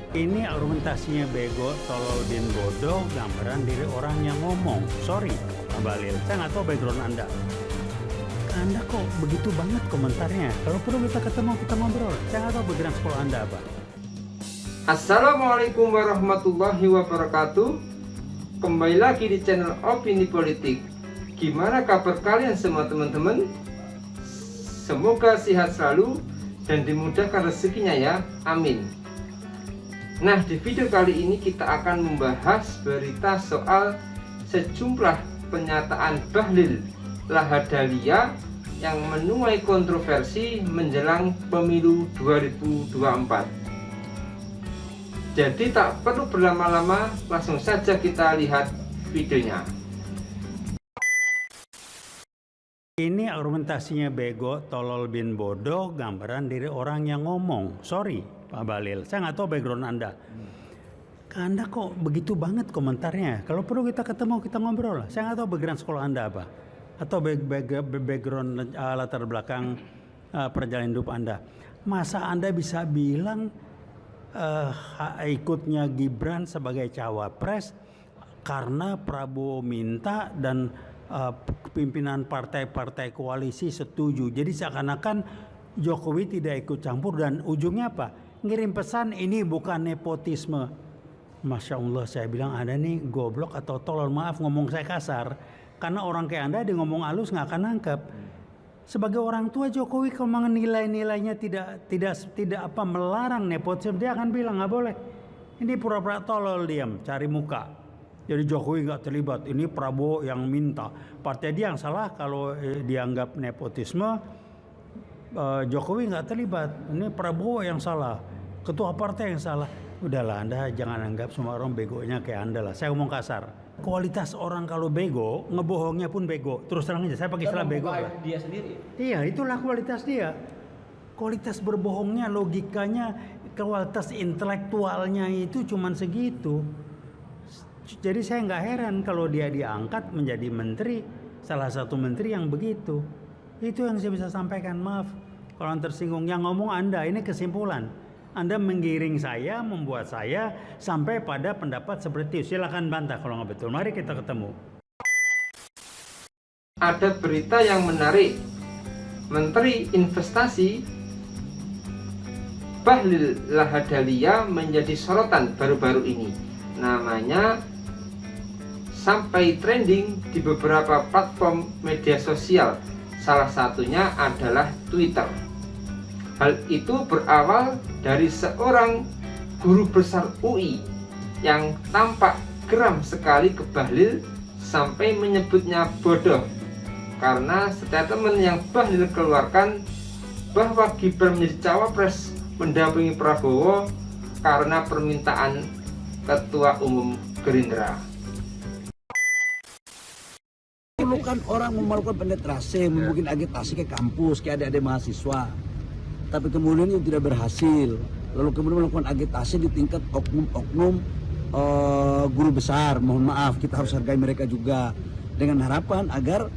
Ini argumentasinya bego, tolol, dan bodoh, gambaran diri orang yang ngomong. Sorry, Pak Bahlil, saya nggak tahu background Anda. Anda kok begitu banget komentarnya? Kalau perlu kita ketemu, kita ngobrol. Saya nggak tahu background sekolah Anda apa. Assalamualaikum warahmatullahi wabarakatuh. Kembali lagi di channel Opini Politik. Gimana kabar kalian semua teman-teman? Semoga sehat selalu dan dimudahkan rezekinya ya, amin. Nah, di video kali ini kita akan membahas berita soal sejumlah pernyataan Bahlil Lahadalia yang menuai kontroversi menjelang pemilu 2024. Jadi tak perlu berlama-lama, langsung saja kita lihat videonya. Ini argumentasinya bego, tolol, bin bodoh, gambaran diri orang yang ngomong. Sorry, Pak Bahlil, saya nggak tahu background Anda. Anda kok begitu banget komentarnya? Kalau perlu kita ketemu, kita ngobrol. Saya nggak tahu background sekolah Anda apa. Atau background latar belakang perjalanan hidup Anda. Masa Anda bisa bilang ikutnya Gibran sebagai cawapres karena Prabowo minta dan pimpinan partai-partai koalisi setuju. Jadi seakan-akan Jokowi tidak ikut campur dan ujungnya apa? Ngirim pesan ini bukan nepotisme. Masya Allah, saya bilang Anda nih goblok atau tolol, maaf ngomong saya kasar. Karena orang kayak Anda di ngomong halus nggak akan nangkep. Sebagai orang tua Jokowi kalau nilai-nilainya tidak melarang nepotisme, dia akan bilang nggak boleh. Ini pura-pura tolol, diam, cari muka. Jadi Jokowi nggak terlibat, ini Prabowo yang minta. Partai dia yang salah kalau dianggap nepotisme, Jokowi nggak terlibat. Ini Prabowo yang salah, ketua partai yang salah. Udahlah, Anda jangan anggap semua orang begonya kayak Anda lah. Saya ngomong kasar. Kualitas orang kalau bego, ngebohongnya pun bego. Terus terang aja, saya pakai istilah bego lah. Dia sendiri. Iya, itulah kualitas dia. Kualitas berbohongnya, logikanya, kualitas intelektualnya itu cuman segitu. Jadi saya nggak heran kalau dia diangkat menjadi menteri, salah satu menteri yang begitu. Itu yang saya bisa sampaikan, maaf kalau tersinggung. Yang ngomong Anda, ini kesimpulan. Anda menggiring saya, membuat saya sampai pada pendapat seperti itu. Silakan bantah kalau nggak betul. Mari kita ketemu. Ada berita yang menarik. Menteri Investasi Bahlil Lahadalia menjadi sorotan baru-baru ini. Namanya sampai trending di beberapa platform media sosial. Salah satunya adalah Twitter. Hal itu berawal dari seorang guru besar UI yang tampak geram sekali ke Bahlil sampai menyebutnya bodoh karena statement yang Bahlil keluarkan bahwa Gibran menjadi cawapres mendampingi Prabowo karena permintaan Ketua Umum Gerindra. Kan orang melakukan penetrasi, mungkin agitasi ke kampus, ke adik-adik mahasiswa. Tapi kemudian itu tidak berhasil. Lalu kemudian melakukan agitasi di tingkat oknum-oknum guru besar. Mohon maaf, kita harus hargai mereka juga. Dengan harapan agar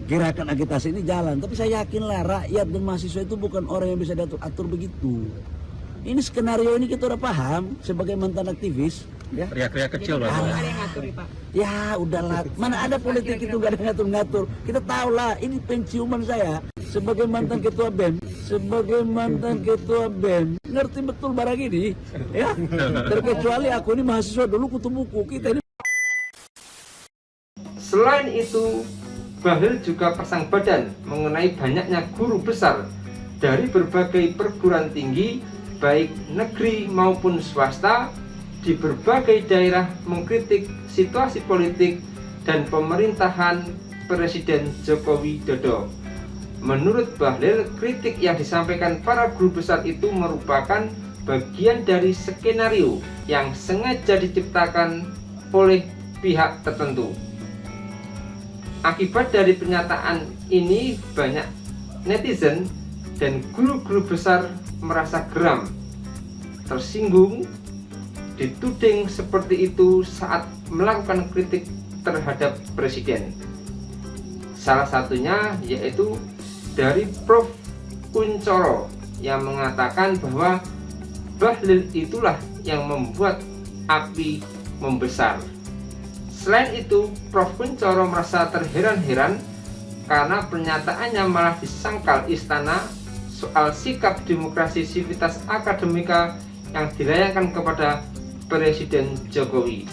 gerakan agitasi ini jalan. Tapi saya yakinlah rakyat dan mahasiswa itu bukan orang yang bisa diatur-atur begitu. Ini skenario ini kita udah paham sebagai mantan aktivis. Ya. Teriak-teriak kecil loh. Ya udahlah, mana ada politik itu gak ada ngatur-ngatur. Kita tahu lah, ini penciuman saya sebagai mantan ketua BEM, ngerti betul barang ini, ya. Terkecuali aku ini mahasiswa dulu kutu buku kita ini. Selain itu, Bahlil juga pasang badan mengenai banyaknya guru besar dari berbagai perguruan tinggi, baik negeri maupun swasta, di berbagai daerah mengkritik situasi politik dan pemerintahan Presiden Joko Widodo. Menurut Bahlil, kritik yang disampaikan para guru besar itu merupakan bagian dari skenario yang sengaja diciptakan oleh pihak tertentu. Akibat dari pernyataan ini, banyak netizen dan guru-guru besar merasa geram, tersinggung, dituding seperti itu saat melakukan kritik terhadap presiden. Salah satunya yaitu dari Prof. Kuncoro yang mengatakan bahwa Bahlil itulah yang membuat api membesar. Selain itu, Prof. Kuncoro merasa terheran-heran karena pernyataannya malah disangkal istana soal sikap demokrasi Civitas Academica yang dilayangkan kepada Presiden Jokowi.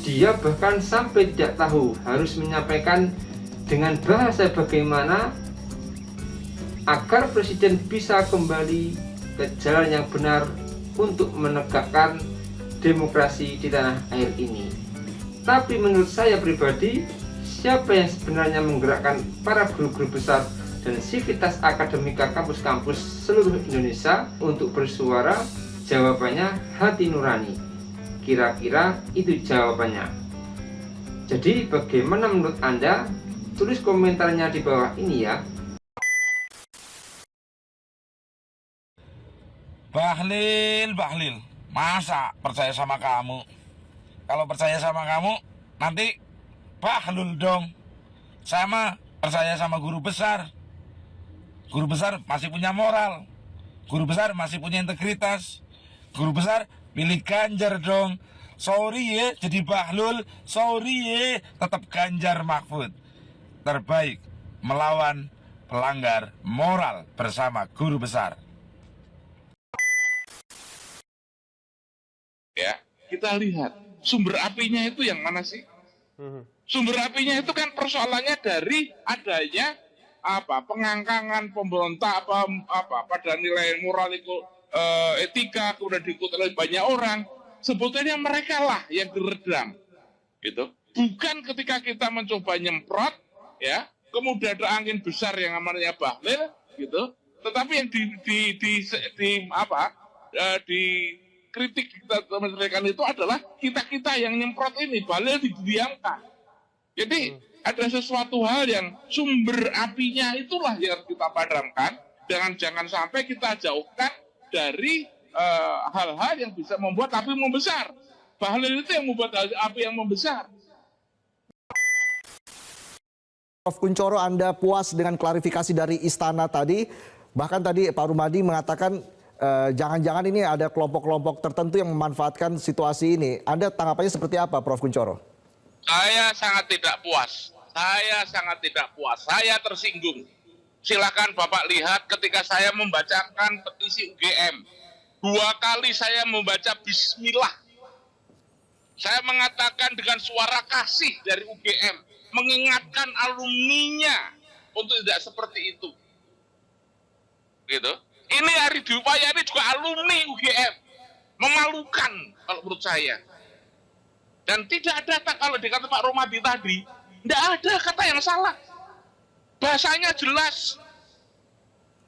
Dia bahkan sampai tidak tahu harus menyampaikan dengan bahasa bagaimana agar Presiden bisa kembali ke jalan yang benar untuk menegakkan demokrasi di tanah air ini. Tapi menurut saya pribadi, siapa yang sebenarnya menggerakkan para guru-guru besar dan Civitas Academica kampus-kampus seluruh Indonesia untuk bersuara? Jawabannya hati nurani. Kira-kira itu jawabannya. Jadi bagaimana menurut Anda? Tulis komentarnya di bawah ini ya. Bahlil, masa percaya sama kamu? Kalau percaya sama kamu, nanti Bahlul dong. Sama percaya sama guru besar. Guru besar masih punya moral. Guru besar masih punya integritas. Guru besar pilih Ganjar dong. Sorry ya jadi Bahlul. Sorry ya tetap Ganjar Mahfud. Terbaik melawan pelanggar moral bersama guru besar. Ya, kita lihat sumber apinya itu yang mana sih? Sumber apinya itu kan persoalannya dari adanya pengangkangan pemberontak pada nilai moral itu etika kemudian diikuti oleh banyak orang. Sebetulnya mereka lah yang geredam, gitu. Bukan ketika kita mencoba nyemprot, ya, kemudian ada angin besar yang namanya Bahlil, gitu. Tetapi yang kritik kita menceritakan itu adalah kita yang nyemprot ini, Bahlil didiamkan. Jadi ada sesuatu hal yang sumber apinya itulah yang harus kita padamkan, jangan sampai kita jauhkan dari hal-hal yang bisa membuat api membesar. Bahlil itu yang membuat api yang membesar. Prof. Kuncoro, Anda puas dengan klarifikasi dari istana tadi? Bahkan tadi Pak Rumadi mengatakan jangan-jangan ini ada kelompok-kelompok tertentu yang memanfaatkan situasi ini. Anda tanggapannya seperti apa, Prof. Kuncoro? Saya sangat tidak puas. Saya tersinggung. Silakan Bapak lihat ketika saya membacakan petisi UGM. 2 kali saya membaca bismillah. Saya mengatakan dengan suara kasih dari UGM. Mengingatkan alumninya untuk tidak seperti itu. Gitu. Ini Ari Diupaya ini juga alumni UGM. Memalukan kalau menurut saya. Dan tidak ada kalau dikata Pak Romadi tadi, tidak ada kata yang salah. Bahasanya jelas.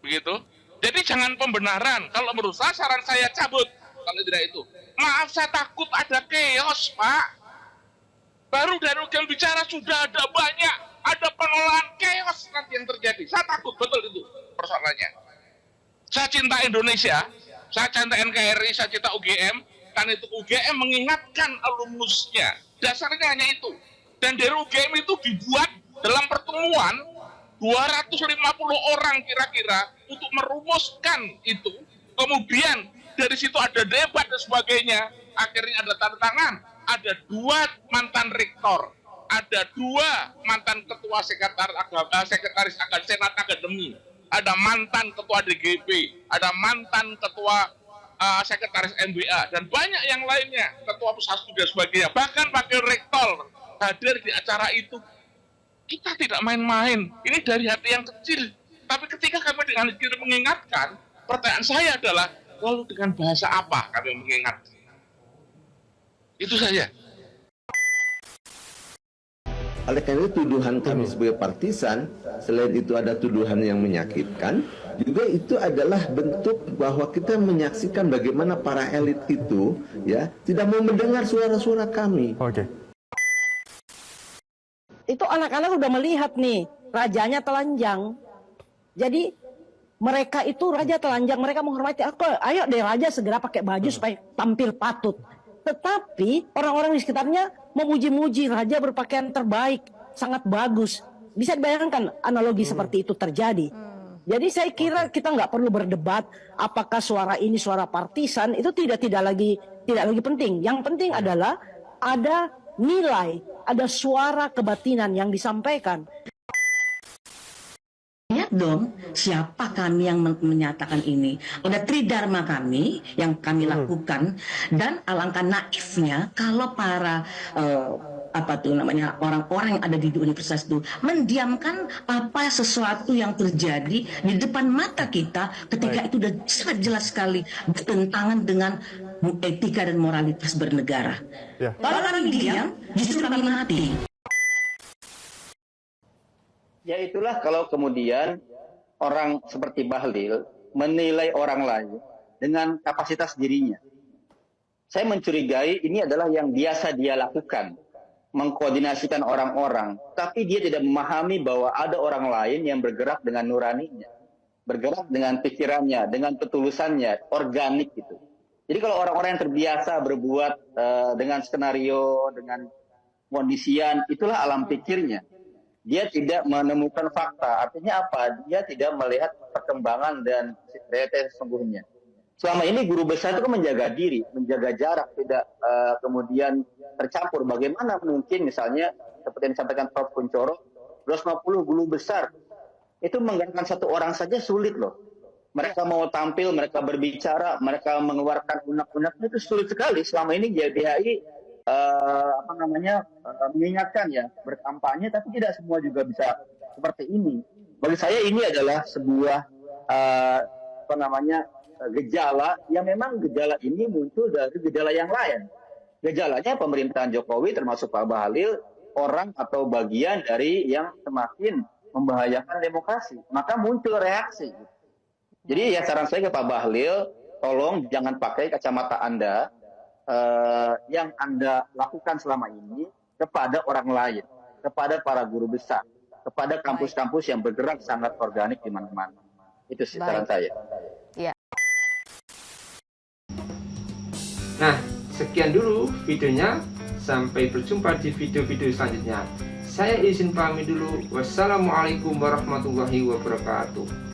Begitu. Jadi jangan pembenaran. Kalau menurut saya, saran saya cabut. Kalau tidak itu. Maaf, saya takut ada chaos, Pak. Baru dari UGM bicara sudah ada banyak. Ada penolakan, chaos nanti yang terjadi. Saya takut, betul itu persoalannya. Saya cinta Indonesia, saya cinta NKRI, saya cinta UGM, karena itu UGM mengingatkan alumnusnya. Dasarnya hanya itu. Dan dari UGM itu dibuat dalam pertemuan 250 orang kira-kira untuk merumuskan itu. Kemudian dari situ ada debat dan sebagainya. Akhirnya ada tanda tangan. Ada 2 mantan rektor, ada 2 mantan ketua sekretaris senat akademi. Ada mantan ketua DGP, ada mantan ketua sekretaris MBA, dan banyak yang lainnya, ketua pusat studi dan sebagainya. Bahkan wakil rektor hadir di acara itu. Kita tidak main-main, ini dari hati yang kecil. Tapi ketika kami dengan kecil mengingatkan, pertanyaan saya adalah, lalu dengan bahasa apa kami mengingat? Itu saja. Oleh karena itu tuduhan kami sebagai partisan, selain itu ada tuduhan yang menyakitkan, juga itu adalah bentuk bahwa kita menyaksikan bagaimana para elit itu ya tidak mau mendengar suara-suara kami. Oke. Itu anak-anak udah melihat nih, rajanya telanjang. Jadi mereka itu raja telanjang, mereka menghormati aku. Ayo deh raja segera pakai baju supaya tampil patut. Tetapi orang-orang di sekitarnya memuji-muji raja berpakaian terbaik, sangat bagus. Bisa dibayangkan analogi seperti itu terjadi. Jadi saya kira kita nggak perlu berdebat apakah suara ini suara partisan, itu tidak lagi tidak lagi penting. Yang penting adalah ada nilai, ada suara kebatinan yang disampaikan. Lihat dong, siapa kami yang menyatakan ini. Ada tridharma kami yang kami lakukan, dan alangkah naifnya kalau para orang-orang yang ada di universitas itu mendiamkan apa sesuatu yang terjadi di depan mata kita ketika itu sudah sangat jelas sekali bertentangan dengan etika dan moralitas bernegara. Kalau kami diam, justru kami mati. Ya itulah kalau kemudian orang seperti Bahlil menilai orang lain dengan kapasitas dirinya. Saya mencurigai ini adalah yang biasa dia lakukan, mengkoordinasikan orang-orang, tapi dia tidak memahami bahwa ada orang lain yang bergerak dengan nuraninya, bergerak dengan pikirannya, dengan ketulusannya, organik gitu. Jadi kalau orang-orang yang terbiasa berbuat dengan skenario, dengan kondisian, itulah alam pikirnya. Dia tidak menemukan fakta. Artinya apa? Dia tidak melihat perkembangan dan realitas sesungguhnya. Selama ini guru besar itu menjaga diri, menjaga jarak, tidak kemudian tercampur. Bagaimana mungkin misalnya seperti yang disampaikan Prof. Kunchoro, 250 guru besar itu menggerakkan satu orang saja sulit loh. Mereka mau tampil, mereka berbicara, mereka mengeluarkan unek-unek itu sulit sekali. Selama ini YBHI mengingatkan ya, berkampanye, tapi tidak semua juga bisa seperti ini. Bagi saya ini adalah sebuah gejala yang memang gejala ini muncul dari gejala yang lain. Gejalanya pemerintahan Jokowi termasuk Pak Bahlil orang atau bagian dari yang semakin membahayakan demokrasi. Maka muncul reaksi. Jadi ya saran saya ke Pak Bahlil, tolong jangan pakai kacamata Anda yang Anda lakukan selama ini kepada orang lain, kepada para guru besar, kepada kampus-kampus yang bergerak sangat organik di mana-mana. Itu sih saran saya. Ya. Nah, sekian dulu videonya. Sampai berjumpa di video-video selanjutnya. Saya izin pamit dulu. Wassalamualaikum warahmatullahi wabarakatuh.